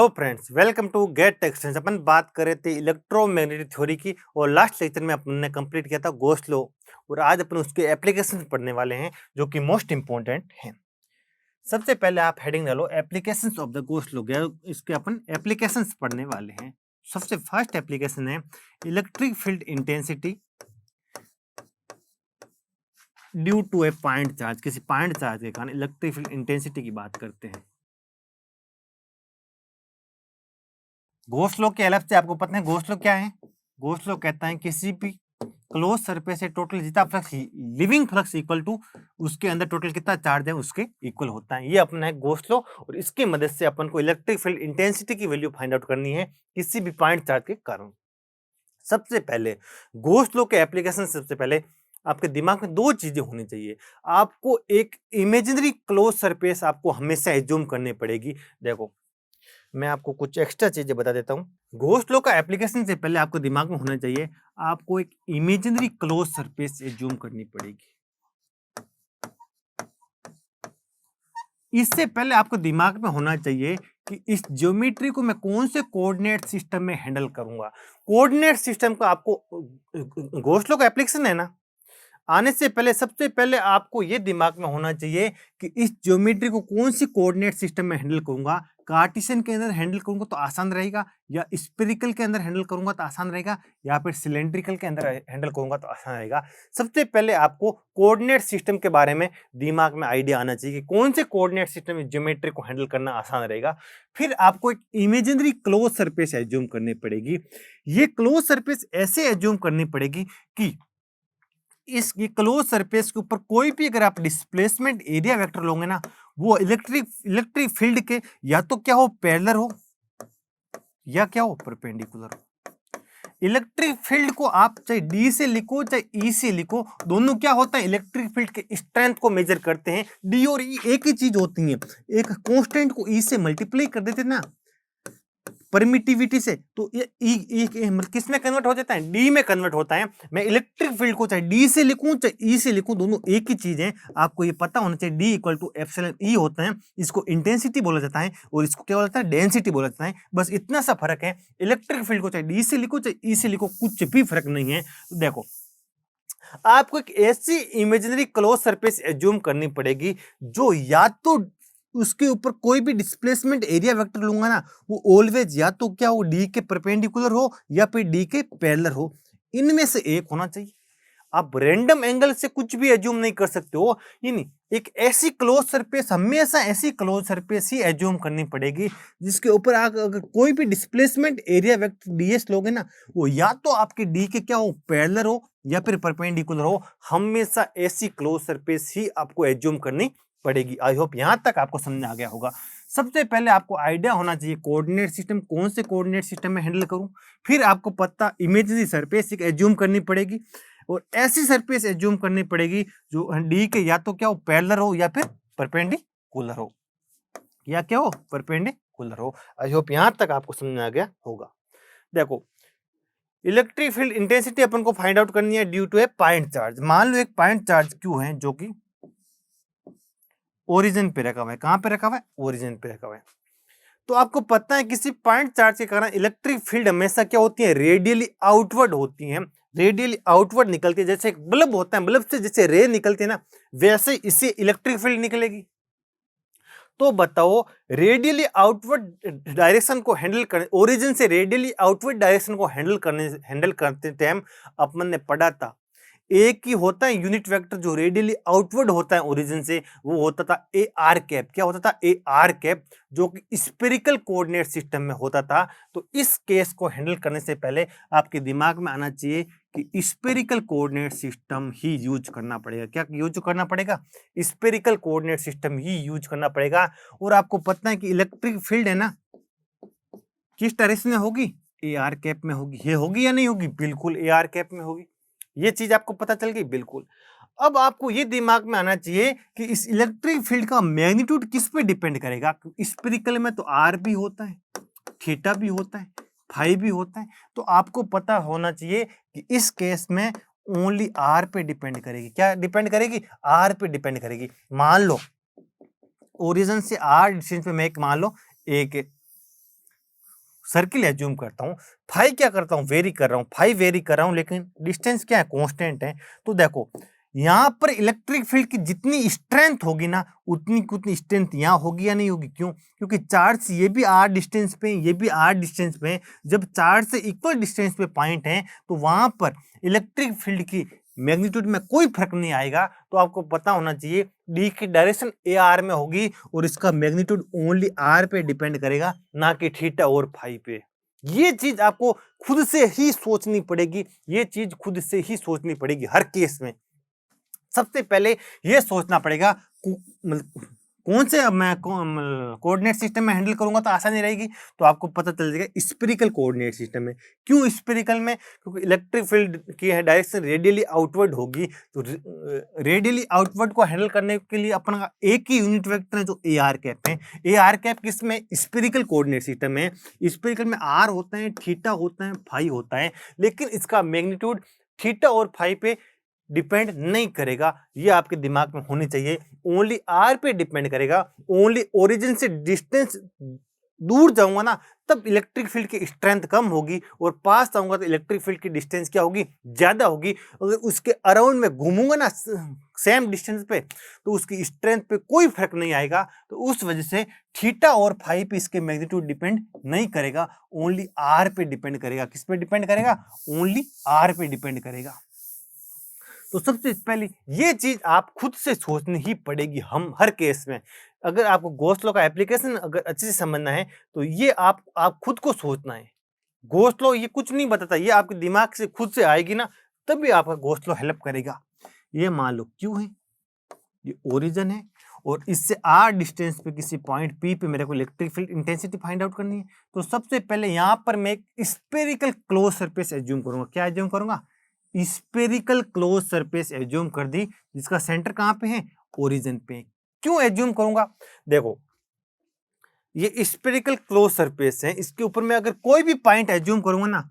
Hello friends, welcome to get एक्सटेंस। अपन बात कर रहे थे इलेक्ट्रोमैग्नेटिक थ्योरी की और लास्ट लेक्चर में अपन ने कंप्लीट किया था गोस लॉ और आज अपन उसके एप्लीकेशंस पढ़ने वाले हैं जो कि मोस्ट इंपॉर्टेंट हैं। सबसे पहले आप हेडिंग डालो applications of the Gauss law. इसके अपन एप्लीकेशंस पढ़ने वाले हैं। सबसे फर्स्ट एप्लीकेशन है electric field intensity due to a point charge. किसी पॉइंट चार्ज के कारण इलेक्ट्रिक फील्ड इंटेंसिटी की बात करते हैं। गोस लॉ के अलग से आपको पता है गोस लॉ क्या है। गोस लॉ कहता है किसी भी क्लोज सरफेस से टोटल जितना flux living flux equal to उसके अंदर टोटल कितना चार्ज है उसके इक्वल होता है। ये अपना है गोस लॉ और इसकी मदद से अपन को इलेक्ट्रिक फील्ड इंटेंसिटी की वैल्यू फाइंड आउट करनी है किसी भी पॉइंट चार्ज के कारण। सबसे पहले गोस लॉ के एप्लीकेशन सबसे पहले आपके दिमाग में दो चीजें होनी चाहिए। आपको एक इमेजिनरी क्लोज सरफेस आपको हमेशा एज्यूम करनी पड़ेगी। देखो मैं आपको कुछ एक्स्ट्रा चीजें बता देता हूँ। गोस लॉ का एप्लीकेशन से पहले आपको दिमाग में होना चाहिए आपको एक इमेजिनरी क्लोज सरफेस एज्यूम करनी पड़ेगी। इससे पहले आपको दिमाग में होना चाहिए कि इस ज्योमेट्री को मैं कौन से कोऑर्डिनेट सिस्टम में हैंडल करूंगा। कोऑर्डिनेट सिस्टम का आपको गोस लॉ का एप्लीकेशन है ना, आने से पहले सबसे पहले आपको यह दिमाग में होना चाहिए कि इस ज्योमेट्री को कौन सी कोऑर्डिनेट सिस्टम में हैंडल करूंगा। कार्टेशियन के अंदर हैंडल करूंगा तो आसान रहेगा, या स्फेरिकल के अंदर हैंडल करूंगा तो आसान रहेगा, या फिर सिलेंड्रिकल के अंदर हैंडल करूंगा तो आसान रहेगा। सबसे पहले आपको कोऑर्डिनेट सिस्टम के बारे में दिमाग में आइडिया आना चाहिए कि कौन से कोऑर्डिनेट सिस्टम में ज्योमेट्री को हैंडल करना आसान रहेगा। फिर आपको एक इमेजिनरी क्लोज सरफेस एज्यूम करनी पड़ेगी। ये क्लोज सरफेस ऐसे एज्यूम करनी पड़ेगी कि इस क्लोज सरफेस के ऊपर कोई भी अगर आप डिस्प्लेसमेंट एरिया वेक्टर लोगे ना, वो इलेक्ट्रिक फील्ड के या तो क्या हो पैरेलल हो या क्या हो परपेंडिकुलर हो। इलेक्ट्रिक फील्ड को आप चाहे डी से लिखो चाहे ई से लिखो, दोनों क्या होता है इलेक्ट्रिक फील्ड के स्ट्रेंथ को मेजर करते हैं। डी और ई एक ही चीज होती है। एक कांस्टेंट को ई से मल्टीप्लाई कर देते ना परमिटिविटी से, तो ये किस में कन्वर्ट हो जाता है, डी में कन्वर्ट होता है। मैं इलेक्ट्रिक फील्ड को चाहे डी से लिखूं चाहे ई से लिखूं, दोनों एक ही चीज है। आपको ये पता होना चाहिए डी इक्वल टू एप्सिलॉन ई होता है। इसको इंटेंसिटी बोला जाता है और इसको क्या बोला जाता है डेंसिटी बोला जाता है। बस इतना सा फर्क है। इलेक्ट्रिक फील्ड को चाहे डी से लिखो चाहे ई से लिखो कुछ भी फर्क नहीं है। तो देखो आपको एक ऐसी इमेजिनरी क्लोज सरफेस एज्यूम करनी पड़ेगी जो या तो उसके ऊपर कोई भी डिस्प्लेसमेंट एरिया वेक्टर लूंगा ना, वो ऑलवेज या तो क्या हो डी के परपेंडिकुलर हो या फिर डी के पैरेलल हो। इनमें से एक होना चाहिए। आप रैंडम एंगल से कुछ भी एज्यूम नहीं कर सकते हो। यानी एक ऐसी क्लोज सरफेस, हमेशा ऐसी क्लोज सरफेस ही एज्यूम करनी पड़ेगी जिसके ऊपर आप अगर कोई भी डिस्प्लेसमेंट एरिया वेक्टर डीएस लोगे ना, वो या तो आपके डी के क्या हो पैरेलल हो या फिर परपेंडिकुलर हो। हमेशा ऐसी क्लोज सरफेस ही आपको एज्यूम करनी पड़ेगी। आई होप यहां तक आपको समझ आ गया होगा। सबसे पहले आपको आइडिया होना चाहिए कोऑर्डिनेट सिस्टम कौन से कोऑर्डिनेट सिस्टम में हैंडल करूं। फिर आपको पता इमेजिनरी सरफेस एक एज्यूम करनी पड़ेगी और ऐसी सरफेस एज्यूम करनी पड़ेगी जो डी के या तो क्या हो पैरेलल हो या फिर परपेंडिकुलर हो, या क्या हो परपेंडिकुलर हो। आई होप यहां तक आपको समझ आ गया होगा। देखो इलेक्ट्रिक फील्ड इंटेंसिटी अपन को फाइंड आउट करनी है due to a point charge. मान लो एक पॉइंट चार्ज क्यू है जो कि ओरिजिन पे रखा हुआ है। कहां पे रखा हुआ है, ओरिजिन पे रखा हुआ है। तो आपको पता है किसी पॉइंट चार्ज के कारण इलेक्ट्रिक फील्ड हमेशा क्या होती है रेडियली आउटवर्ड होती है। रेडियली आउटवर्ड निकलती है। जैसे एक बल्ब होता है, बल्ब से जैसे रे निकलती है ना, वैसे इससे इलेक्ट्रिक फील्ड निकलेगी। तो बताओ रेडियली आउटवर्ड डायरेक्शन को हैंडल करने, ओरिजिन से रेडियली आउटवर्ड डायरेक्शन को हैंडल करते टाइम अपन ने पढ़ा था एक ही होता है यूनिट वेक्टर जो रेडियली आउटवर्ड होता है ओरिजिन से, वो होता था ए आर कैप। क्या होता था, ए आर कैप, जो कि स्फेरिकल कोऑर्डिनेट सिस्टम में होता था। तो इस केस को हैंडल करने से पहले आपके दिमाग में आना चाहिए कि स्फेरिकल कोऑर्डिनेट सिस्टम ही यूज करना पड़ेगा। क्या यूज करना पड़ेगा, स्फेरिकल कोऑर्डिनेट सिस्टम ही यूज करना पड़ेगा। और आपको पता है कि इलेक्ट्रिक फील्ड है ना किस डायरेक्शन में होगी, ए आर कैप में होगी। ये होगी या नहीं होगी, बिल्कुल ए आर कैप में होगी। ये चीज आपको पता चल गई, बिल्कुल। अब आपको ये दिमाग में आना चाहिए कि इस इलेक्ट्रिक फील्ड का मैग्नीट्यूड किस पे डिपेंड करेगा। स्फेरिकल में तो आर भी होता है, थीटा भी होता है, फाई भी होता है। तो आपको पता होना चाहिए कि इस केस में ओनली आर पे डिपेंड करेगी। क्या डिपेंड करेगी, आर पे डिपेंड करेगी। मान लो ओरिजिन से आर डिस्टेंस पे मैं एक मान लो एक सर्किल एज्यूम करता हूँ, फाई क्या करता हूँ, वेरी कर रहा हूँ, फाई वेरी कर रहा हूँ, लेकिन डिस्टेंस क्या है, कांस्टेंट है। तो देखो यहाँ पर इलेक्ट्रिक फील्ड की जितनी स्ट्रेंथ होगी ना, उतनी की उतनी स्ट्रेंथ यहाँ होगी या नहीं होगी? क्यों? क्योंकि चार्ज ये भी आर डिस्टेंस पे, ये भी आर डिस्टेंस पे है। जब चार्ज से इक्वल डिस्टेंस पे पॉइंट है तो वहां पर इलेक्ट्रिक फील्ड की मैग्नीट्यूड में कोई फर्क नहीं आएगा। तो आपको पता होना चाहिए डी की डायरेक्शन ए आर में होगी और इसका मैग्नीट्यूड ओनली आर पे डिपेंड करेगा, ना कि थीटा और फाई पे। ये चीज आपको खुद से ही सोचनी पड़ेगी, ये चीज खुद से ही सोचनी पड़ेगी हर केस में। सबसे पहले ये सोचना पड़ेगा कौन से अब मैं कोऑर्डिनेट सिस्टम में हैंडल करूंगा तो आसानी रहेगी। तो आपको पता चल जाएगा स्फेरिकल कोऑर्डिनेट सिस्टम में। क्यों स्फेरिकल में? क्योंकि इलेक्ट्रिक फील्ड की डायरेक्शन रेडियली आउटवर्ड होगी, तो रेडियली आउटवर्ड को हैंडल करने के लिए अपन एक ही यूनिट वेक्टर है जो ए आर कैप है। ए आर कैप किस में? स्फेरिकल कोऑर्डिनेट सिस्टम में। स्फेरिकल में आर होता है, थीटा होता है, फाई होता है, लेकिन इसका मैग्नीट्यूड थीटा और फाई पे डिपेंड नहीं करेगा। ये आपके दिमाग में होनी चाहिए, ओनली आर पे डिपेंड करेगा। ओनली ओरिजिन से डिस्टेंस दूर जाऊंगा ना तब इलेक्ट्रिक फील्ड की स्ट्रेंथ कम होगी, और पास जाऊंगा तो इलेक्ट्रिक फील्ड की डिस्टेंस क्या होगी? ज्यादा होगी। अगर उसके अराउंड में घूमूंगा ना सेम डिस्टेंस पे तो उसकी स्ट्रेंथ पे कोई फर्क नहीं आएगा। तो उस वजह से थीटा और फाई पे इसके मैग्नीट्यूड डिपेंड नहीं करेगा, ओनली आर पे डिपेंड करेगा। किस पे डिपेंड करेगा? ओनली आर पे डिपेंड करेगा। तो सबसे पहले ये चीज आप खुद से सोचनी ही पड़ेगी हम हर केस में। अगर आपको गॉस लॉ का एप्लीकेशन अगर अच्छे से समझना है तो ये आप खुद को सोचना है। गॉस लॉ ये कुछ नहीं बताता, ये आपके दिमाग से खुद से आएगी ना तभी आपका गॉस लॉ हेल्प करेगा। ये मान लो क्यू है, ये ओरिजिन है, और इससे आर डिस्टेंस पे किसी पॉइंट पी पे मेरे को electric field intensity find out करनी है। तो सबसे पहले यहाँ पर मैं एक स्फेरिकल क्लोज सरफेस एज्यूम करूंगा। क्या एज्यूम करूंगा? स्फेरिकल क्लोज सरफेस एज्यूम कर दी, जिसका सेंटर कहां पे है? ओरिजिन पे। क्यों एज्यूम करूंगा? देखो ये स्फेरिकल क्लोज सरफेस है, इसके ऊपर मैं अगर कोई भी पॉइंट एज्यूम करूंगा ना,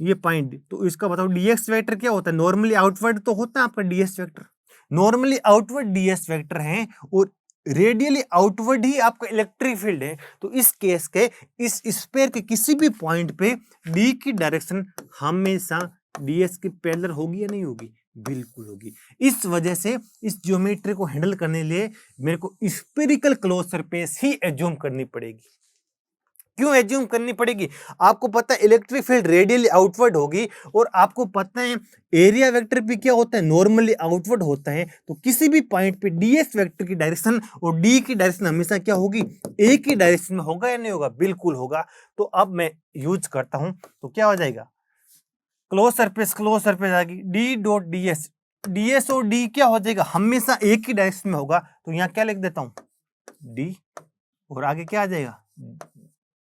ये पॉइंट, तो इसका बताओ डीएक्स वेक्टर क्या होता है? नॉर्मली आउटवर्ड तो होता है आपका DS vector, normally outward DS vector है, और रेडियली आउटवर्ड ही आपका इलेक्ट्रिक फील्ड है। तो इस केस के इस स्फीयर के किसी भी पॉइंट पे डी की डायरेक्शन हमेशा डीएस के पैरेलल होगी या नहीं होगी? बिल्कुल होगी। इस वजह से इस ज्योमेट्री को हैंडल करने के लिए मेरे को स्फेरिकल क्लोज सरफेस ही एज्यूम करनी पड़ेगी। क्यों एज्यूम करनी पड़ेगी? आपको पता है इलेक्ट्रिक फील्ड रेडियली आउटवर्ड होगी, और आपको पता है एरिया वेक्टर भी क्या होता है? नॉर्मली आउटवर्ड होता है। तो किसी भी पॉइंट पे डीएस वेक्टर की डायरेक्शन और डी की डायरेक्शन हमेशा क्या होगी? एक ही डायरेक्शन में होगा या नहीं होगा? बिल्कुल होगा। तो अब मैं यूज करता हूं तो क्या हो जाएगा? क्लोज सरफेस आ गई, डी डॉट डीएस, डीएस और डी क्या हो जाएगा? हमेशा एक ही डायरेक्शन में होगा। तो यहां क्या लिख देता हूं? डी, और आगे क्या आ जाएगा?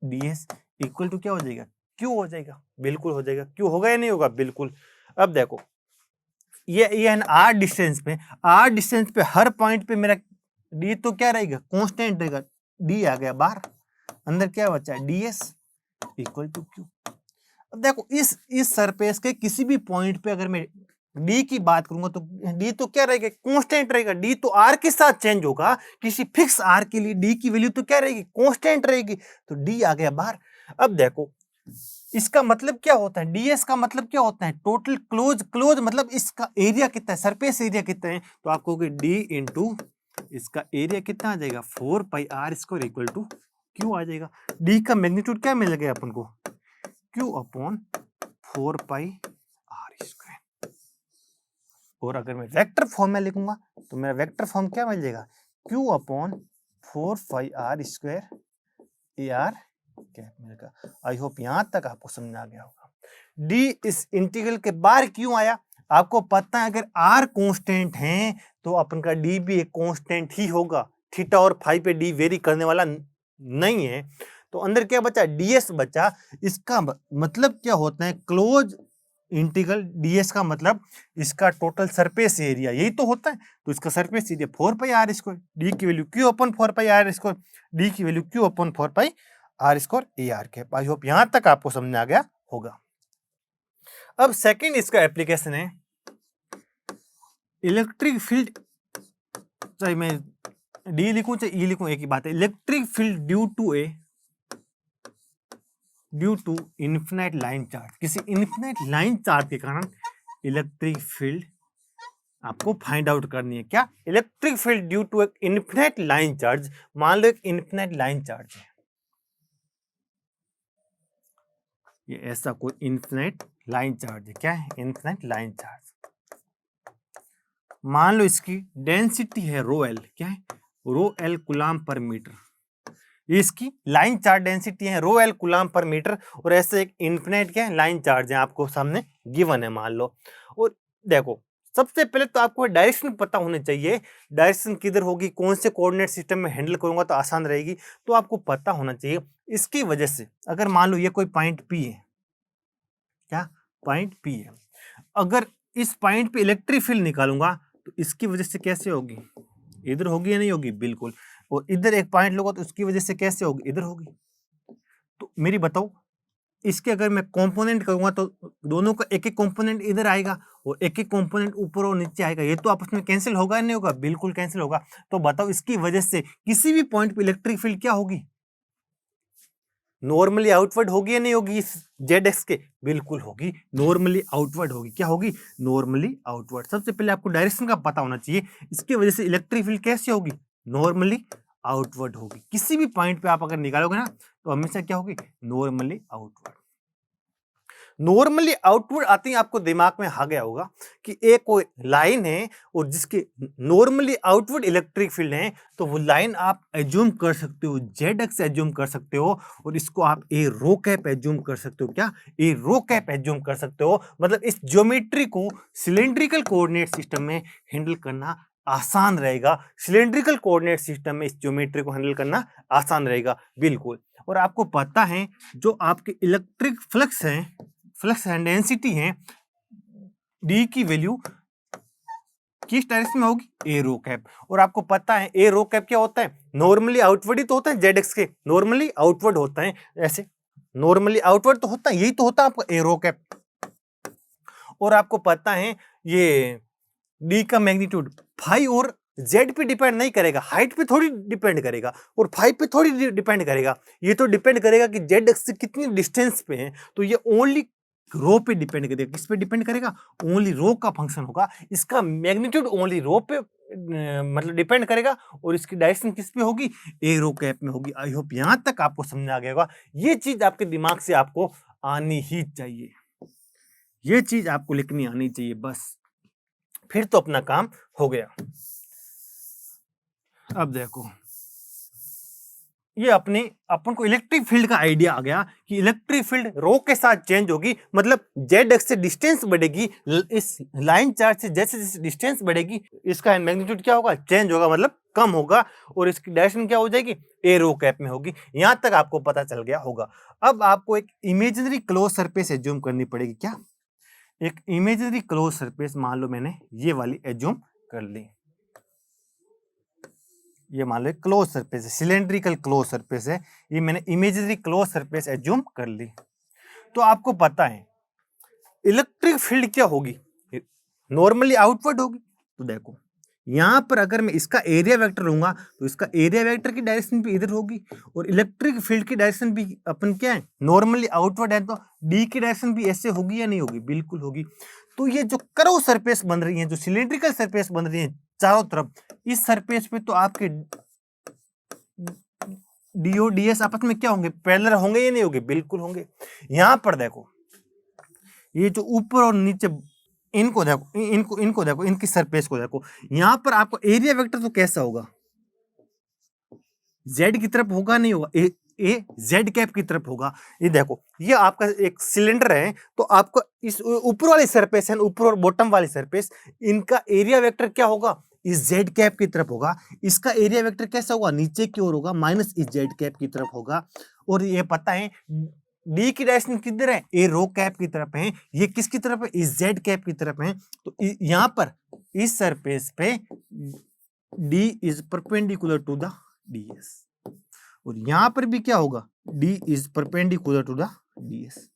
ds इक्वल टू क्या हो जाएगा? क्यू हो जाएगा। बिल्कुल हो जाएगा। क्यू होगा या नहीं होगा? बिल्कुल। अब देखो ये है आर डिस्टेंस पे, आर डिस्टेंस पे हर पॉइंट पे मेरा डी तो क्या रहेगा? कांस्टेंट रहेगा। डी आ गया बाहर, अंदर क्या बचा? ds equal to Q. अब देखो इस सरफेस के किसी भी पॉइंट पे अगर मैं डी की बात करूंगा तो डी तो क्या रहेगा? कांस्टेंट रहेगा। डी तो आर के साथ चेंज होगा, किसी फिक्स आर के लिए डी की वैल्यू तो क्या रहेगी? कांस्टेंट रहेगी। तो डी आ गया बाहर। अब देखो इसका मतलब क्या होता है? डीएस का मतलब क्या होता है? टोटल क्लोज, क्लोज मतलब इसका एरिया कितना है? सरफेस एरिया कितना है? तो आप कहोगे डी इंटू इसका एरिया कितना आ जाएगा? 4 pi are square equal to q आ जाएगा। डी का मैग्नीट्यूड क्या मिल गया अपन को? Q upon 4 pi are square. और अगर मैं वेक्टर फॉर्म में लिखूंगा तो मेरा वेक्टर फॉर्म क्या मिल जाएगा? Q upon 4 pi are square A R cap मिलेगा। आई होप यहां तक आपको समझ आ गया होगा। डी इस इंटीग्रल के बाहर क्यों आया? आपको पता है अगर आर कांस्टेंट है तो अपन का डी भी एक कांस्टेंट ही होगा। थीटा और फाई पे डी वेरी करने वाला नहीं है। तो अंदर क्या बचा? डीएस बचा। इसका मतलब क्या होता है? क्लोज इंटीग्रल डीएस का मतलब इसका टोटल सरफेस एरिया, यही तो होता है। तो इसका surface area 4 pi are square, D की value q upon 4 pi are square, D की value q upon 4 pi are square A R cap. I hope यहां तक आपको समझ आ गया होगा। अब सेकंड इसका एप्लीकेशन है इलेक्ट्रिक फील्ड, चाहे मैं डी लिखूं चाहे ई लिखूं एक ही बात है। Electric field due to a due to infinite line charge, किसी इन्फिनाइट लाइन चार्ज के कारण इलेक्ट्रिक फील्ड आपको फाइंड आउट करनी है। क्या? इलेक्ट्रिक फील्ड ड्यू टू एक इन्फिनाइट लाइन चार्ज। मान लो एक इन्फिनाइट लाइन चार्ज है, ये ऐसा कोई इन्फिनाइट लाइन चार्ज है। क्या है? Infinite line charge. मान लो इसकी डेंसिटी है रो एल। क्या है? Rho L coulomb per metre. इसकी लाइन चार्ज डेंसिटी है rho L coulomb per metre, और ऐसे एक इन्फिनाइट क्या है लाइन चार्ज है आपको सामने गिवन है मान लो। और देखो सबसे पहले तो आपको डायरेक्शन पता होनी चाहिए, डायरेक्शन किधर होगी, कौन से कोऑर्डिनेट सिस्टम में हैंडल करूंगा तो आसान रहेगी, तो आपको पता होना चाहिए। इसकी वजह से अगर मान लो ये कोई पॉइंट पी है, क्या पॉइंट पी है, अगर इस पॉइंट पे इलेक्ट्रिक फील्ड निकालूंगा तो इसकी वजह से कैसे होगी, इधर होगी या नहीं होगी, बिल्कुल। और इधर एक पॉइंट लूंगा तो उसकी वजह से कैसे होगी, इधर होगी। तो मेरी बताओ इसके अगर मैं कंपोनेंट करूंगा तो दोनों का एक एक कंपोनेंट इधर आएगा और एक एक कंपोनेंट ऊपर और नीचे आएगा, ये तो आपस में कैंसिल होगा या नहीं होगा, बिल्कुल कैंसिल होगा। तो बताओ इसकी वजह से किसी भी पॉइंट पे इलेक्ट्रिक फील्ड क्या होगी, नॉर्मली आउटवर्ड होगी या नहीं होगी, इस जेड एक्स के, बिल्कुल होगी, नॉर्मली आउटवर्ड होगी। क्या होगी? Normally outward. सबसे पहले आपको डायरेक्शन का पता होना चाहिए, इसकी वजह से इलेक्ट्रिक फील्ड कैसे होगी, नॉर्मली आउटवर्ड होगी। किसी भी पॉइंट पे आप अगर निकालोगे ना तो हमेशा क्या होगी, नॉर्मली आउटवर्ड। नॉर्मली आउटवर्ड आते ही आपको दिमाग में आ गया होगा कि एक कोई लाइन है और जिसके नॉर्मली आउटवर्ड इलेक्ट्रिक फील्ड है, तो वो लाइन आप एज्यूम कर सकते हो जेड एक्स एज्यूम कर सकते हो, और इसको आप ए रो कैप एज्यूम कर सकते हो। क्या? ए रो कैप एज्यूम कर सकते हो। मतलब इस ज्योमेट्री को सिलेंड्रिकल कोऑर्डिनेट सिस्टम में हैंडल करना आसान रहेगा। सिलेंड्रिकल कोऑर्डिनेट सिस्टम में इस ज्योमेट्री को हैंडल करना आसान रहेगा, बिल्कुल। और आपको पता है जो आपके इलेक्ट्रिक फ्लक्स हैं, फ्लक्स एंड डेंसिटी है, डी की वैल्यू किस डायरेक्शन में होगी, ए रो कैप। और आपको पता है ए रो कैप क्या होता है, नॉर्मली आउटवर्ड ही तो होता है, जेड एक्स के नॉर्मली आउटवर्ड होता है, ऐसे नॉर्मली आउटवर्ड तो होता है, यही तो होता है आपका ए रो कैप। और आपको पता है ये डी का मैग्नीट्यूड फाई और जेड पे डिपेंड नहीं करेगा, हाइट पे थोड़ी डिपेंड करेगा और फाई पे थोड़ी डिपेंड करेगा, ये तो डिपेंड करेगा कि जेड एक्स से कितनी डिस्टेंस पे है। तो ये ओनली रो पे डिपेंड करेगा, किस पे डिपेंड करेगा, ओनली रो का फंक्शन होगा। इसका मैग्नीट्यूड ओनली रो पे मतलब डिपेंड करेगा, और इसकी डायरेक्शन किस पे होगी, ए रो कैप में होगी। आई होप यहां तक आपको समझ आ गया होगा। ये चीज आपके दिमाग से आपको आनी ही चाहिए, ये चीज आपको लिखनी आनी चाहिए, बस फिर तो अपना काम हो गया। अब देखो ये अपन को इलेक्ट्रिक फील्ड का आइडिया आ गया कि इलेक्ट्रिक फील्ड रो के साथ चेंज होगी, मतलब जेड एक्स से डिस्टेंस बढ़ेगी, इस लाइन चार्ज से जैसे जैसे डिस्टेंस बढ़ेगी इसका मैग्नीट्यूड क्या होगा, चेंज होगा, मतलब कम होगा, और इसकी डायरेक्शन क्या हो जाएगी, ए रो कैप में होगी। यहां तक आपको पता चल गया होगा। अब आपको एक इमेजिनरी क्लोज सरफेस एज्यूम करनी पड़ेगी। क्या? एक इमेजिनरी क्लोज सरफेस, मान लो मैंने ये वाली एज्यूम कर ली, ये मान लो क्लोज सरफेस है, सिलेंड्रिकल क्लोज सरफेस है, ये मैंने इमेजिनरी क्लोज सरफेस एज्यूम कर ली। तो आपको पता है इलेक्ट्रिक फील्ड क्या होगी, नॉर्मली आउटवर्ड होगी। तो देखो यहां पर अगर मैं इसका एरिया वेक्टर लूंगा तो इसका एरिया वेक्टर की डायरेक्शन भी इधर होगी, और इलेक्ट्रिक फील्ड की डायरेक्शन भी अपन क्या है, नॉर्मली आउटवर्ड है, तो डी की डायरेक्शन भी ऐसे होगी या नहीं होगी, बिल्कुल होगी। तो ये जो कर्व सरफेस बन रही है, जो सिलेंड्रिकल सरफेस बन रही है चारों तरफ, इस सरफेस पे तो आपके डीओ डीएस आपस में क्या होंगे, पैरेलल होंगे या नहीं होंगे, बिल्कुल होंगे। यहां पर देखो ये जो ऊपर और नीचे, इनको देखो, इनको देखो, इनकी सरफेस को देखो, यहां पर आपको एरिया वेक्टर तो कैसा होगा, जेड की तरफ होगा नहीं होगा, ए जेड कैप की तरफ होगा। ये देखो ये आपका एक सिलेंडर है, तो आपको इस ऊपर वाली सरफेस है, ऊपर और बॉटम वाली सरफेस, इनका एरिया वेक्टर क्या होगा, इस जेड कैप की तरफ होगा। इसका एरिया वेक्टर कैसा होगा, नीचे की ओर होगा, माइनस इस जेड कैप की तरफ होगा। और ये पता है डी की डायरेक्शन किधर है, ए रो कैप की तरफ है, ये किसकी तरफ है, इस जेड कैप की तरफ है। तो यहां पर इस सरफेस पे D is perpendicular to the DS, और यहां पर भी क्या होगा, D is perpendicular to the DS.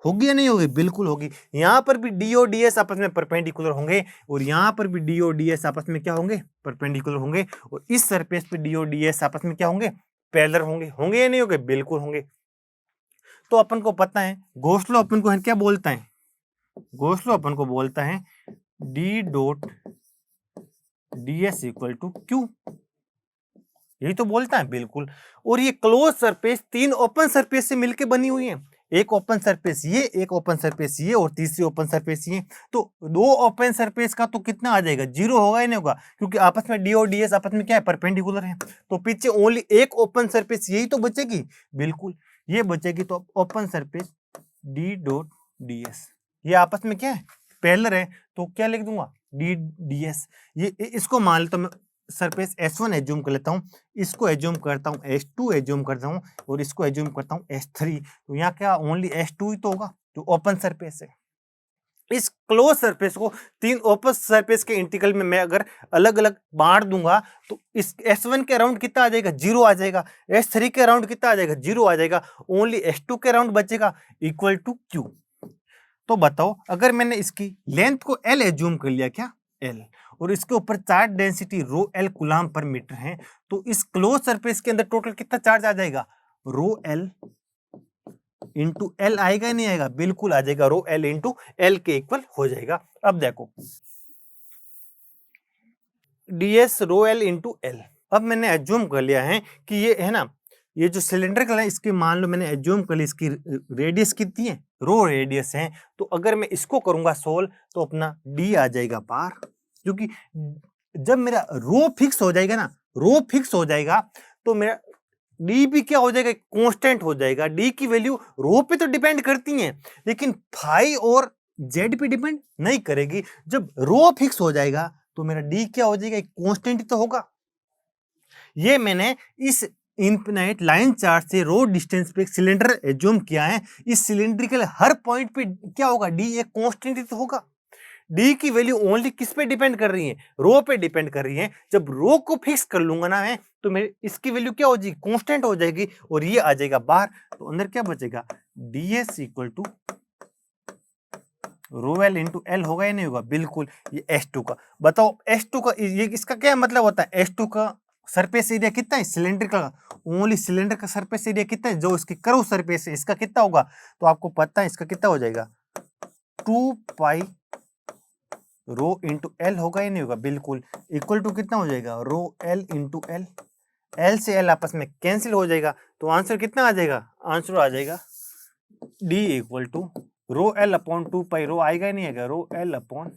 होगी या नहीं होगी, बिल्कुल होगी। यहां पर भी डी और डीएस आपस में परपेंडिकुलर होंगे, और यहां पर भी डी और डीएस आपस में क्या होंगे, परपेंडिकुलर होंगे, और इस सरफेस पे डी और डीएस आपस में क्या होंगे, पैरेलल होंगे। होंगे या नहीं होंगे, बिल्कुल होंगे। तो अपन को पता है गॉस लॉ अपन को क्या बोलता है, गॉस लॉ अपन को बोलता है D dot D S equal to Q, यही तो बोलता है बिल्कुल। और ये क्लोज सरफेस तीन ओपन सरफेस से मिलकर बनी हुई है, एक ओपन सरफेस ये, एक ओपन सरफेस ये और तीसरी ओपन सरफेस ये। तो दो ओपन सरफेस का तो कितना आ जाएगा, जीरो होगा ही नहीं होगा, क्योंकि आपस में डी और डी एस आपस में क्या है, परपेंडिकुलर है। तो पीछे ओनली एक ओपन सरफेस यही तो बचेगी, बिल्कुल ये बचेगी। तो open surface D dot D S, ये आपस में क्या है, पैरेलल है, तो क्या लिख दूंगा, डी डी एस। ये इसको मान लेता हूं मैं सरफेस S1 एज्यूम कर लेता हूं, इसको एज्यूम करता हूं S2 एज्यूम करता हूं, और इसको एज्यूम करता हूं S3। तो यहाँ क्या ओनली S2 ही तो होगा जो ओपन सरफेस है। इस क्लोज सरफेस को तीन ओपन सरफेस के इंटीग्रल में मैं अगर अलग अलग बांट दूंगा तो इस S1 के अराउंड कितना आ जाएगा, जीरो आ जाएगा। S3 के अराउंड कितना आ जाएगा, जीरो आ जाएगा। ओनली S2 के अराउंड बचेगा इक्वल टू Q। तो बताओ अगर मैंने इसकी लेंथ को L एज्यूम कर लिया, क्या L, और इसके ऊपर charge density rho L coulomb per metre है, तो इस क्लोज सरफेस के अंदर टोटल कितना चार्ज आ जाएगा, रो एल इंटू एल आएगा नहीं आएगा, बिल्कुल आ जाएगा, रो एल इंटू एल के इक्वल हो जाएगा। अब देखो ds रो एल इंटू एल, अब मैंने एज्यूम कर लिया है कि ये है ना, ये जो सिलेंडर है इसके मान लो मैंने एज्यूम कर ली, इसकी रेडियस कितनी है, रो रेडियस है। तो अगर मैं इसको करूंगा सोल्व तो अपना d आ जाएगा बार, क्योंकि जब मेरा रो फिक्स हो जाएगा ना, रो फिक्स हो जाएगा तो मेरा डी भी क्या हो जाएगा, कांस्टेंट हो जाएगा। डी की वैल्यू रो पे तो डिपेंड करती है, लेकिन फाई और जेड पे डिपेंड नहीं करेगी। जब रो फिक्स हो जाएगा तो मेरा डी क्या हो जाएगा, कांस्टेंट ही तो होगा। ये मैंने इस इनफिनाइट लाइन चार्ट से रो डिस्टेंस पे एक सिलेंडर एज्यूम किया है। इस सिलेंड्रिकल हर पॉइंट पे क्या होगा, डी एक कांस्टेंट ही तो होगा। डी की वैल्यू ओनली किस पे डिपेंड कर रही है, रो पे डिपेंड कर रही है। जब रो को फिक्स कर लूंगा ना मैं, तो मेरे इसकी वैल्यू क्या हो जाएगी, कांस्टेंट हो जाएगी, और ये आ जाएगा बाहर। तो अंदर क्या बचेगा, D S equal to rho L into L होगा या नहीं होगा, बिल्कुल। ये S2 का बताओ, S2 का ये इसका क्या मतलब होता है, S2 का सरफेस एरिया कितना है, सिलेंडर का, ओनली सिलेंडर का सरफेस एरिया कितना है, जो इसकी कर्व सरफेस है इसका कितना होगा, तो आपको पता है इसका कितना हो जाएगा, 2 पाई रो इंटू एल होगा या नहीं होगा, बिल्कुल इक्वल टू कितना हो जाएगा, रो एल इंटू एल। एल से एल आपस में कैंसिल हो जाएगा, तो आंसर कितना आ जाएगा, आंसर आ जाएगा D equal to rho L upon 2 pi, rho आएगा ही नहीं आएगा, रो एल अपॉन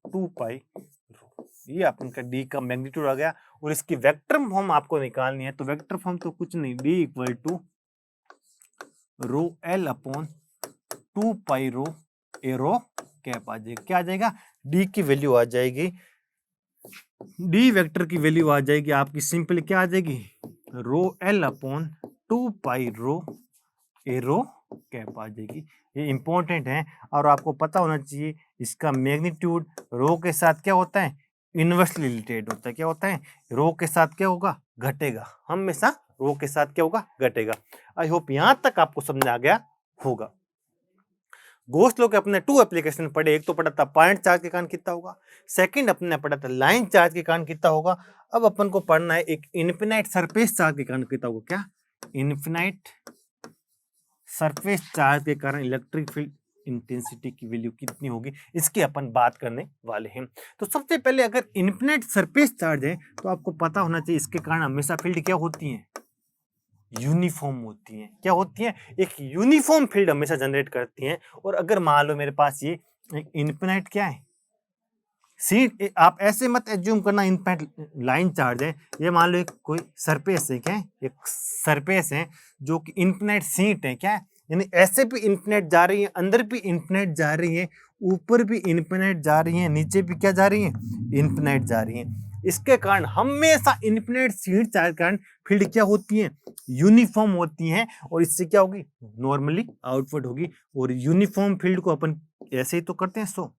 2 पाई रो। ये अपन का डी का मैग्नीट्यूड आ गया। और इसकी वेक्टर फॉर्म आपको निकालनी है, तो वेक्टर फॉर्म तो कुछ नहीं, D equal to rho L upon 2 pi rho a rho cap आ जाएगा। क्या आ जाएगा, डी की वैल्यू आ जाएगी, डी वेक्टर की वैल्यू आ जाएगी आपकी सिंपल क्या आ जाएगी, rho L upon 2 pi rho a rho cap आ जाएगी। ये इंपॉर्टेंट है और आपको पता होना चाहिए इसका मैग्नीट्यूड रो के साथ क्या होता है, इनवर्सली रिलेटेड होता है। क्या होता है, रो के साथ क्या होगा, घटेगा, हमेशा रो के साथ क्या होगा, घटेगा। आई होप यहां तक आपको समझ आ गया होगा। गॉस लॉ के अपने 2 एप्लीकेशन पढ़े, एक तो पढ़ा था पॉइंट चार्ज के कारण कितना होगा, सेकंड अपने पढ़ा था लाइन चार्ज के कारण कितना होगा। अब अपन को पढ़ना है एक इनफिनाइट सरफेस चार्ज के कारण कितना होगा। क्या, इनफिनाइट सरफेस चार्ज के कारण इलेक्ट्रिक फील्ड इंटेंसिटी की वैल्यू कितनी होगी, इसकी अपन बात करने वाले हैं। तो सबसे पहले अगर इनफिनाइट सरफेस चार्ज है तो आपको पता होना चाहिए इसके कारण हमेशा फील्ड क्या होती है, यूनिफॉर्म होती हैं। क्या होती हैं, एक यूनिफॉर्म फील्ड हमेशा जनरेट करती हैं। और अगर मान लो मेरे पास ये इनफिनाइट क्या है सीट, आप ऐसे मत एज्यूम करना इनफिनाइट लाइन चार्ज है, ये मान लो एक कोई सरफेस है, क्या है, एक सरफेस है जो कि इनफिनाइट सीट है, क्या है, यानी ऐसे भी इनफिनाइट जा रही है, अंदर भी इनफिनाइट जा रही है, ऊपर भी इनफिनाइट जा रही है, नीचे भी क्या जा रही है, इनफिनाइट जा रही है। इसके कारण हमेशा इनफिनाइट सीट चार्ज कारण फील्ड क्या होती है, यूनिफॉर्म होती हैं, और इससे क्या होगी, नॉर्मली आउटवर्ड होगी। और यूनिफॉर्म फील्ड को अपन ऐसे ही तो करते हैं, सो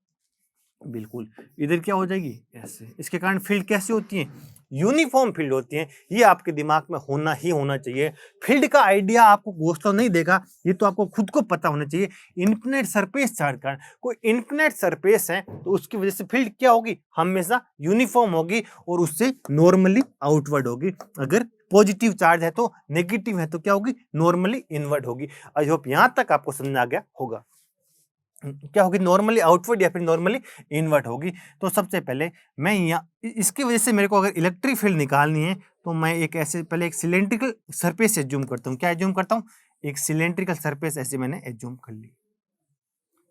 बिल्कुल इधर क्या हो जाएगी, ऐसे। इसके कारण फील्ड कैसे होती है, यूनिफॉर्म फील्ड होती है। ये आपके दिमाग में होना ही होना चाहिए। फील्ड का आइडिया आपको गॉस लॉ नहीं देगा, ये तो आपको खुद को पता होना चाहिए। इनफिनाइट सरफेस चार्ज कारण कोई इनफिनाइट सरफेस है तो उसकी वजह से फील्ड क्या होगी, हमेशा यूनिफॉर्म होगी और उससे नॉर्मली आउटवर्ड होगी। अगर पॉजिटिव चार्ज है तो नेगेटिव है तो क्या होगी, नॉर्मली इनवर्ट होगी। आई होप यहां तक आपको समझ आ गया होगा। क्या होगी, नॉर्मली आउटवर्ड या फिर नॉर्मली इनवर्ट होगी। तो सबसे पहले मैं यहाँ इसकी वजह से मेरे को अगर इलेक्ट्रिक फील्ड निकालनी है तो मैं एक ऐसे पहले एक सिलेंड्रिकल सरफेस एज्यूम करता हूँ। क्या एज्यूम करता हूँ, एक सिलेंड्रिकल सरफेस ऐसे मैंने एज्यूम कर ली।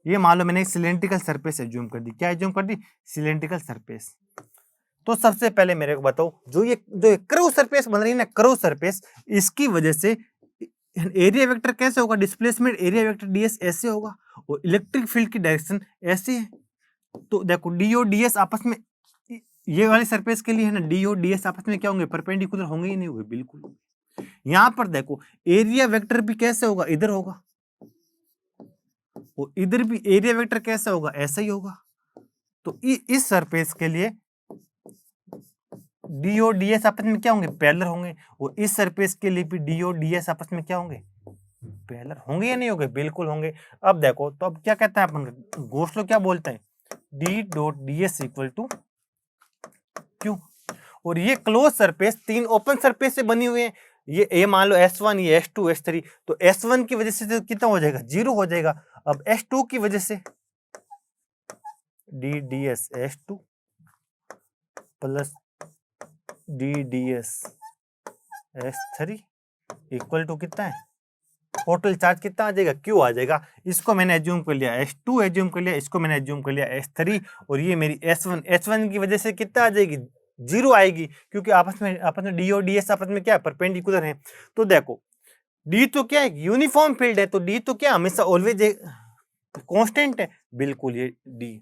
ये मान लो मैंने एक सिलेंड्रिकल सरफेस एज्यूम कर दी। क्या एज्यूम कर दी, सिलेंड्रिकल सरफेस। तो सबसे पहले मेरे को बताओ, जो ये कर्व सरफेस बन रही है ना, कर्व सरफेस, इसकी वजह से एरिया वेक्टर कैसे होगा, डिस्प्लेसमेंट एरिया वेक्टर डीएस ऐसे होगा और इलेक्ट्रिक फील्ड की डायरेक्शन ऐसे है। तो देखो डी और डीएस आपस में, ये वाले सरफेस के लिए है ना, डी और डीएस आपस में क्या होंगे, परपेंडिकुलर होंगे ही नहीं होंगे, बिल्कुल। यहां पर देखो एरिया वेक्टर भी कैसे होगा, इधर होगा, और इधर भी एरिया वेक्टर कैसे होगा, ऐसा ही होगा। तो इस सरफेस के लिए डी और डीएस आपस में क्या होंगे, पैरेलल होंगे, और इस सरफेस के लिए भी डी और डीएस आपस में क्या होंगे, पैरेलल होंगे या नहीं होंगे, बिल्कुल होंगे। अब देखो, तो अब क्या कहता है अपन, गॉस लॉ क्या बोलते हैं, D dot DS equal to Q. और ये क्लोज सरफेस तीन ओपन सरफेस से बनी हुई है। ये ए मान लो S1, ये S2, S3, तो S1 की वजह से तो कितना हो जाएगा, 0 हो जाएगा। अब S2 की वजह से D DS S2 plus D DS S3 equal to कितना है, टोटल चार्ज कितना आ जाएगा, क्यू आ जाएगा। इसको मैंने एज्यूम कर लिया S2 एज्यूम कर लिया, इसको मैंने एज्यूम कर लिया S3, और ये मेरी S1 की वजह से कितना आ जाएगी, 0 आएगी, क्योंकि आपस में डी और डीएस आपस में क्या है, परपेंडिकुलर है। तो देखो डी तो क्या है, यूनिफॉर्म फील्ड है, तो डी तो क्या हमेशा ऑलवेज कांस्टेंट है, बिल्कुल ये डी।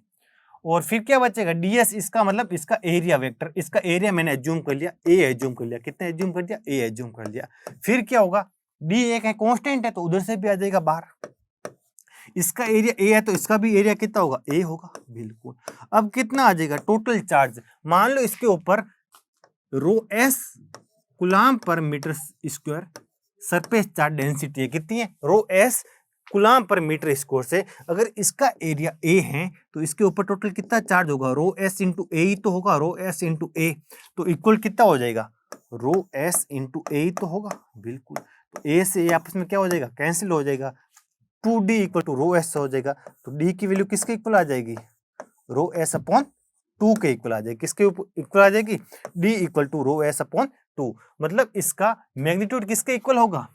और फिर क्या बचेगा, डीएस, इसका मतलब इसका एरिया वेक्टर, इसका एरिया मैंने एज्यूम कर लिया, ए एज्यूम कर लिया, कितना एज्यूम कर दिया, ए एज्यूम कर लिया। फिर क्या होगा, डी एक है, कांस्टेंट है, तो उधर से भी आ जाएगा बाहर। इसका एरिया ए है तो इसका भी एरिया कितना होगा, ए होगा, बिल्कुल। अब कितना आ जाएगा, टोटल चार्ज, मान लो इसके ऊपर rho S coulomb per metre square surface charge density है, कितनी है, rho S coulomb per metre square से अगर इसका एरिया ए है तो इसके ऊपर टोटल कितना चार्ज होगा, रो एस इंटू ए ही तो होगा, रो एस इंटू ए, तो इक्वल कितना हो जाएगा, रो एस इंटू ए ही तो होगा, बिल्कुल। तो ए से ए आपस में क्या हो जाएगा, कैंसिल हो जाएगा, 2d equal to rho S हो जाएगा। तो d की वैल्यू किसके इक्वल आ जाएगी, रो एस अपॉन 2 के इक्वल आ जाएगी, किसके इक्वल आ जाएगी, d equal to rho S upon 2, मतलब इसका मैग्नीट्यूड किसके इक्वल होगा,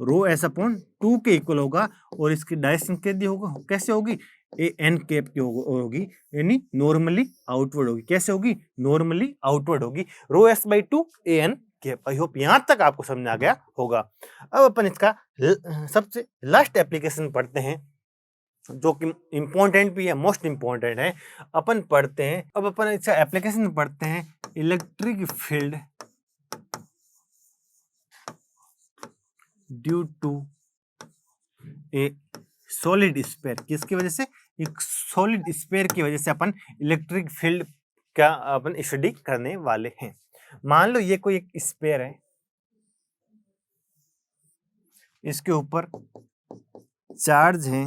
रो एस अपॉन 2 के इक्वल होगा, और इसकी डायरेक्शन कैसी होगा, कैसे होगी, ए एन कैप की होगी, यानी नॉर्मली आउटवर्ड होगी, कैसे होगी, नॉर्मली आउटवर्ड होगी, rho s by 2 a n cap. I hope यहां तक आपको समझ आ गया होगा। अब अपन इसका सबसे लास्ट एप्लीकेशन पढ़ते हैं, जो कि इंपॉर्टेंट भी है, मोस्ट इंपॉर्टेंट है, अपन पढ़ते हैं। अब अपन इसका एप्लीकेशन पढ़ते हैं, electric field due to a solid sphere, किसकी वजह से, एक सॉलिड स्फीयर की वजह से अपन इलेक्ट्रिक फील्ड का अपन स्टडी करने वाले हैं। मान लो ये कोई एक स्फीयर है, इसके ऊपर चार्ज है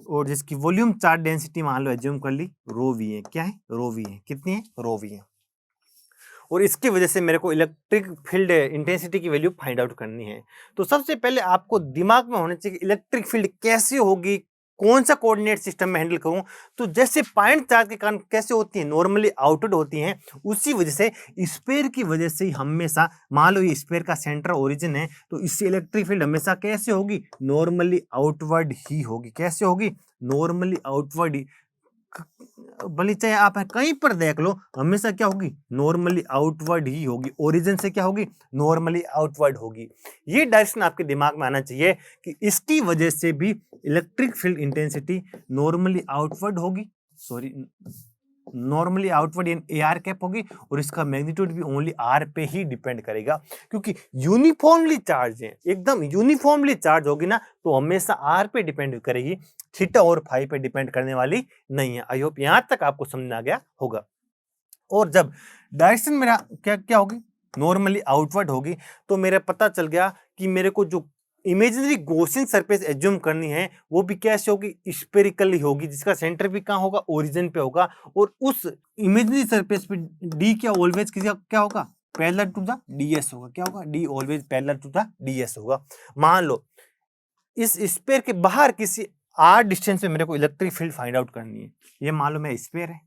और जिसकी वॉल्यूम चार्ज डेंसिटी मान लो एज्यूम कर ली रो वी है, क्या है, रो वी है, कितनी है, रो वी है, और इसकी वजह से मेरे को इलेक्ट्रिक फील्ड इंटेंसिटी की वैल्यू फाइंड आउट करनी है। तो सबसे पहले आपको दिमाग में होना चाहिए इलेक्ट्रिक फील्ड कैसे होगी, कौन सा कोऑर्डिनेट सिस्टम में हैंडल करूं। तो जैसे पॉइंट चार्ज के कारण कैसे होती है, नॉर्मली आउटवर्ड होती हैं, उसी वजह से स्फीयर की वजह से हमेशा, मान लो ये स्फीयर का सेंटर ओरिजिन है, तो इससे इलेक्ट्रिक फील्ड हमेशा कैसे होगी, नॉर्मली आउटवर्ड ही होगी, कैसे होगी, नॉर्मली आउटवर्ड ही। भले चाहे आप कहीं पर देख लो, हमेशा क्या होगी, नॉर्मली आउटवर्ड ही होगी, ओरिजिन से क्या होगी, नॉर्मली आउटवर्ड होगी। ये डायरेक्शन आपके दिमाग में आना चाहिए कि इसकी वजह से भी electric field intensity normally outward होगी, सॉरी नॉर्मली आउटवर्ड यानी AR कैप होगी, और इसका मैग्नीट्यूड भी ओनली R पे ही डिपेंड करेगा, क्योंकि यूनिफॉर्मली चार्ज है, एकदम यूनिफॉर्मली चार्ज होगी ना, तो हमेशा R पे डिपेंड करेगी, थीटा और फाई पे डिपेंड करने वाली नहीं है। आई होप यहां तक आपको समझ आ गया होगा। और जब डायरेक्शन मेरा क्या क्या होगी, नॉर्मली आउटवर्ड होगी, तो मेरा पता चल गया कि मेरे को जो इमेजिनरी गॉसियन सरफेस एज्यूम करनी है वो भी कैसे होगी, स्फेरिकली होगी, जिसका सेंटर भी कहाँ होगा, ओरिजिन पे होगा, और उस इमेजिनरी सरफेस पे डी क्या ऑलवेज किसी क्या होगा, पैरेलल टू द डीएस होगा। क्या होगा, D always parallel to the DS होगा। मान लो इस स्फीयर के बाहर किसी आर डिस्टेंस पे मेरे को इलेक्ट्रिक फील्ड फाइंड आउट करनी है। ये मान लो मैं स्फीयर है,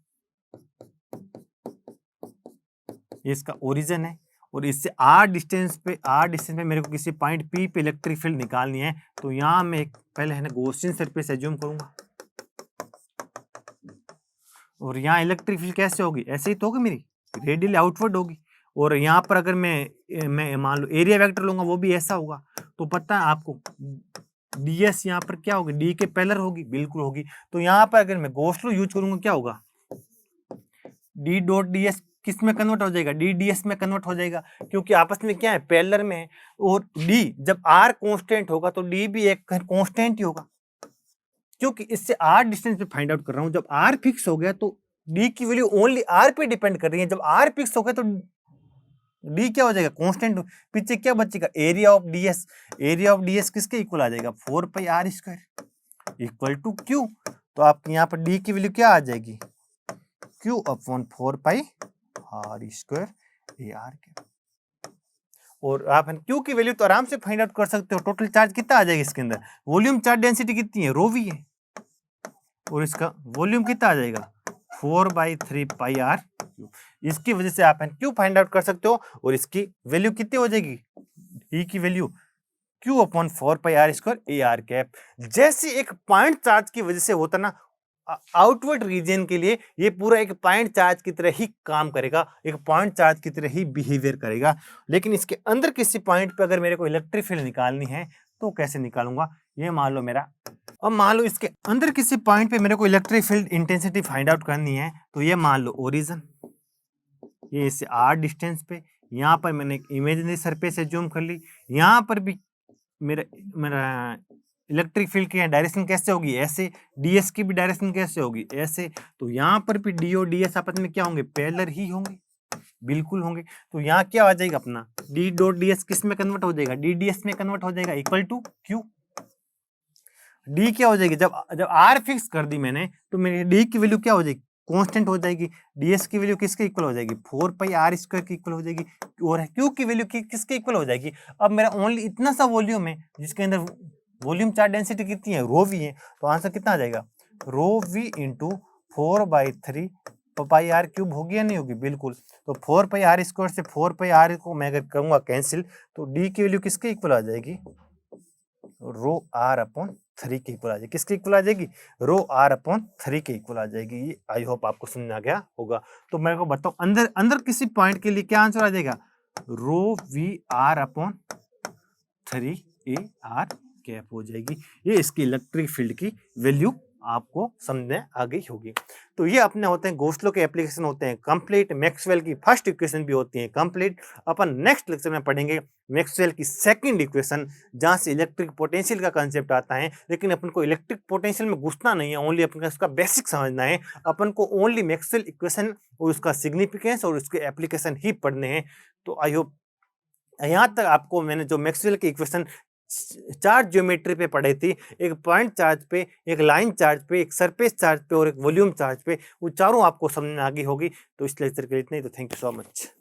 ये इसका ओरिजिन है, और इससे आर डिस्टेंस पे मेरे को किसी पॉइंट पी पे इलेक्ट्रिक फील्ड निकालनी है। तो यहाँ मैं एक पहले है ना गॉसियन सरफेस एज्यूम करूंगा, और यहाँ इलेक्ट्रिक फील्ड कैसे होगी, ऐसे ही तो होगी मेरी, रेडियली आउटवर्ड होगी। और यहाँ पर अगर मैं मान लो एरिया वेक्टर लूंगा वो भी ऐसा होगा। तो पता है आपको डीएस यहाँ पर क्या होगी, डी के पैरेलल होगी, बिल्कुल होगी। तो यहाँ पर अगर मैं गॉस लॉ यूज करूंगा क्या होगा, डी डॉट डीएस किस में कन्वर्ट हो जाएगा, डी डीएस में कन्वर्ट हो जाएगा, क्योंकि आपस में क्या है, पैरेलल में है। और डी जब आर कांस्टेंट होगा तो डी भी एक कांस्टेंट ही होगा, क्योंकि इससे आर डिस्टेंस पे फाइंड आउट कर रहा हूं। जब आर फिक्स हो गया तो डी की वैल्यू ओनली आर पे डिपेंड कर रही है। जब आर फिक्स हो गया तो डी क्या हो जाएगा, कांस्टेंट। पीछे क्या बचेगा, area of ds. Area of ds किसके इक्वल आ जाएगा, 4 pi are square equal to q. तो आपके यहाँ पर डी की वैल्यू क्या आ जाएगी, Q upon 4 pi are square A R के। और आप क्यू की वैल्यू तो आराम से फाइंड आउट कर सकते हो। टोटल चार्ज कितना आ जाएगा इसके अंदर, वॉल्यूम चार्ज डेंसिटी कितनी है, रो वी है, और इसका वॉल्यूम कितना आ जाएगा 4/3 पाई आर क्यू। इसकी वजह से आप क्यू फाइंड आउट कर सकते हो, और इसकी वैल्यू कितनी हो जाएगी, ई की value Q upon 4 pi are square A R cap. जैसे एक पॉइंट चार्ज की वजह से होता ना आउटवर्ड रीजन के लिए, ये पूरा एक पॉइंट चार्ज की तरह ही काम करेगा, एक पॉइंट चार्ज की तरह ही बिहेवियर करेगा। लेकिन इसके अंदर किसी पॉइंट पे अगर मेरे को इलेक्ट्रिक फील्ड निकालनी है तो कैसे निकालूंगा, ये मान लो मेरा, अब मान लो इसके अंदर किसी पॉइंट पे मेरे को electric field intensity find out करनी है। तो ये मान लो ओरिजिन, ये इससे आर डिस्टेंस पे, यहाँ पर मैंने एक इमेजिनरी सरफेस एज्यूम कर ली। यहाँ पर भी मेरा इलेक्ट्रिक फील्ड की डायरेक्शन कैसे होगी, ऐसे। डीएस की भी डायरेक्शन कैसे होगी, ऐसे। तो यहाँ पर भी डी और डीएस आपस में क्या होंगे, पैरेलल ही होंगे, बिल्कुल होंगे। तो यहाँ क्या आ जाएगा अपना, डी डॉट डीएस किस में कन्वर्ट हो जाएगा, डी डीएस में कन्वर्ट हो जाएगा, इक्वल टू क्यू। डी क्या हो जाएगी, जब आर फिक्स कर दी मैंने तो मेरी डी की वैल्यू क्या हो जाएगी, कांस्टेंट हो जाएगी। डीएस की वैल्यू किसके इक्वल हो जाएगी, 4 पाई आर स्क्वायर की इक्वल हो जाएगी, और क्यू की वैल्यू किसके इक्वल हो जाएगी। अब मेरा ओनली इतना सा वॉल्यूम है जिसके अंदर वॉल्यूम चार्ज डेंसिटी कितनी है, रो वी है। तो आंसर कितना आ जाएगा, rho v into 4/3 pi r cube होगी या नहीं होगी, बिल्कुल। तो 4 पाई आर स्क्वायर से 4 पाई आर को मैं अगर करूंगा कैंसिल, तो डी की वैल्यू किसके इक्वल आ जाएगी, रो आर अपॉन 3 के इक्वल आ जाएगी। किसके इक्वल आ जाएगी, रो आर अपॉन 3 के इक्वल आ जाएगी। ये आई होप आपको समझ आ गया होगा। तो मेरे को बताओ अंदर किसी पॉइंट के लिए क्या आंसर आ जाएगा, rho v r upon 3 a are cap हो जाएगी। ये इसकी इलेक्ट्रिक फील्ड की वैल्यू आपको समझने आ गई होगी। तो ये अपने होते हैं गॉस लॉ के एप्लीकेशन होते हैं कंप्लीट। मैक्सवेल की फर्स्ट इक्वेशन भी होती है कंप्लीट। अपन नेक्स्ट लेक्चर में पढ़ेंगे मैक्सवेल की सेकंड इक्वेशन, जहां से इलेक्ट्रिक पोटेंशियल का कंसेप्ट आता है। लेकिन अपन को इलेक्ट्रिक पोटेंशियल में घुसना नहीं है, ओनली अपन को उसका बेसिक समझना है। अपन को ओनली मैक्सवेल इक्वेशन और उसका सिग्निफिकेंस और उसके एप्लीकेशन ही पढ़ने हैं। तो आई होप यहाँ तक आपको मैंने जो मैक्सवेल की इक्वेशन चार्ज ज्योमेट्री पे पढ़े थी, एक पॉइंट चार्ज पे, एक लाइन चार्ज पे, एक सरफेस चार्ज पे और एक वॉल्यूम चार्ज पे, वो चारों आपको समझ में आ गई होगी। तो इस लेक्चर के लिए इतना ही। तो थैंक यू सो मच।